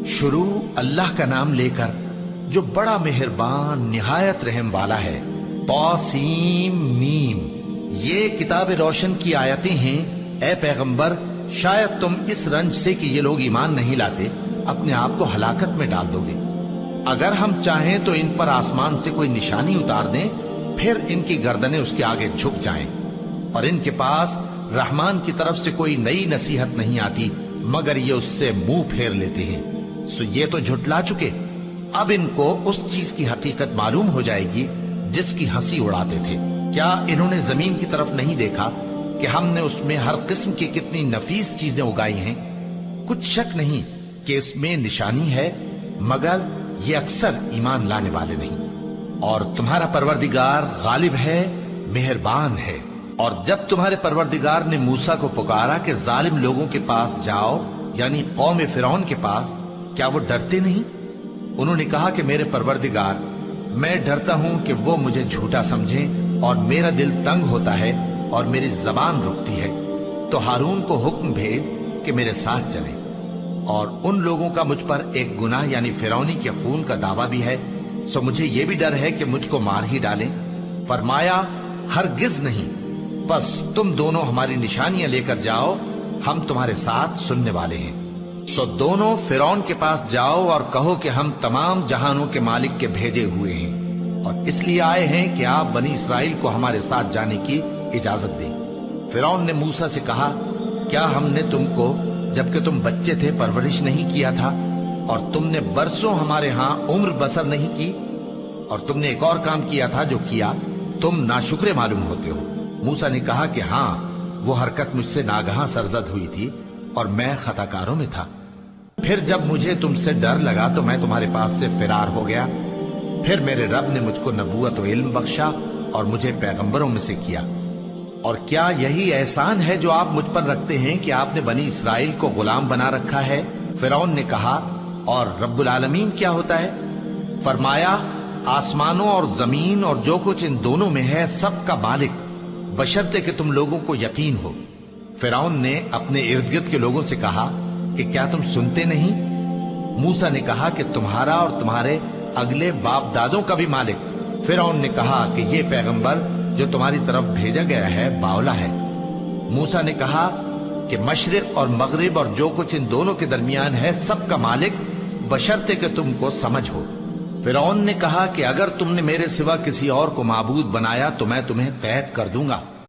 شروع اللہ کا نام لے کر جو بڑا مہربان نہایت رحم والا ہے۔ طاسیم میم، یہ کتاب روشن کی آیتیں ہیں۔ اے پیغمبر، شاید تم اس رنج سے کہ یہ لوگ ایمان نہیں لاتے اپنے آپ کو ہلاکت میں ڈال دو گے۔ اگر ہم چاہیں تو ان پر آسمان سے کوئی نشانی اتار دیں، پھر ان کی گردنیں اس کے آگے جھک جائیں، اور ان کے پاس رحمان کی طرف سے کوئی نئی نصیحت نہیں آتی مگر یہ اس سے منہ پھیر لیتے ہیں۔ سو یہ تو جھٹلا چکے، اب ان کو اس چیز کی حقیقت معلوم ہو جائے گی جس کی ہنسی اڑاتے تھے۔ کیا انہوں نے زمین کی طرف نہیں دیکھا کہ ہم نے اس میں ہر قسم کی کتنی نفیس چیزیں اگائی ہیں؟ کچھ شک نہیں کہ اس میں نشانی ہے، مگر یہ اکثر ایمان لانے والے نہیں۔ اور تمہارا پروردگار غالب ہے، مہربان ہے۔ اور جب تمہارے پروردگار نے موسیٰ کو پکارا کہ ظالم لوگوں کے پاس جاؤ، یعنی قوم فرعون کے پاس، کیا وہ ڈرتے نہیں؟ انہوں نے کہا کہ میرے پروردگار، میں ڈرتا ہوں کہ وہ مجھے جھوٹا سمجھیں، اور میرا دل تنگ ہوتا ہے اور میری زبان رکتی ہے۔ تو ہارون کو حکم بھیج کہ میرے ساتھ چلیں۔ اور ان لوگوں کا مجھ پر ایک گناہ یعنی فرعونی کے خون کا دعویٰ بھی ہے، سو مجھے یہ بھی ڈر ہے کہ مجھ کو مار ہی ڈالیں۔ فرمایا ہرگز نہیں، بس تم دونوں ہماری نشانیاں لے کر جاؤ، ہم تمہارے ساتھ سننے والے ہیں۔ سو دونوں فرعون کے پاس جاؤ اور کہو کہ ہم تمام جہانوں کے مالک کے بھیجے ہوئے ہیں، اور اس لیے آئے ہیں کہ آپ بنی اسرائیل کو ہمارے ساتھ جانے کی اجازت دیں۔ فرعون نے موسیٰ سے کہا، کیا ہم نے تم کو جبکہ تم بچے تھے پرورش نہیں کیا تھا، اور تم نے برسوں ہمارے ہاں عمر بسر نہیں کی؟ اور تم نے ایک اور کام کیا تھا جو کیا، تم ناشکرے معلوم ہوتے ہو۔ موسیٰ نے کہا کہ ہاں، وہ حرکت مجھ سے ناگہاں سرزد ہوئی تھی اور میں خطا کاروں میں تھا۔ پھر جب مجھے تم سے ڈر لگا تو میں تمہارے پاس سے فرار ہو گیا۔ پھر میرے رب نے مجھ کو نبوت و علم بخشا اور مجھے پیغمبروں میں سے کیا۔ اور کیا یہی احسان ہے جو آپ مجھ پر رکھتے ہیں کہ آپ نے بنی اسرائیل کو غلام بنا رکھا ہے؟ فرعون نے کہا، اور رب العالمین کیا ہوتا ہے؟ فرمایا، آسمانوں اور زمین اور جو کچھ ان دونوں میں ہے سب کا مالک، بشرطے کہ تم لوگوں کو یقین ہو۔ فرعون نے اپنے ارد گرد کے لوگوں سے کہا کہ کیا تم سنتے نہیں؟ موسیٰ نے کہا کہ تمہارا اور تمہارے اگلے باپ دادوں کا بھی مالک۔ فرعون نے کہا کہ یہ پیغمبر جو تمہاری طرف بھیجا گیا ہے باولا ہے۔ موسیٰ نے کہا کہ مشرق اور مغرب اور جو کچھ ان دونوں کے درمیان ہے سب کا مالک، بشرطے کہ تم کو سمجھ ہو۔ فرعون نے کہا کہ اگر تم نے میرے سوا کسی اور کو معبود بنایا تو میں تمہیں قید کر دوں گا۔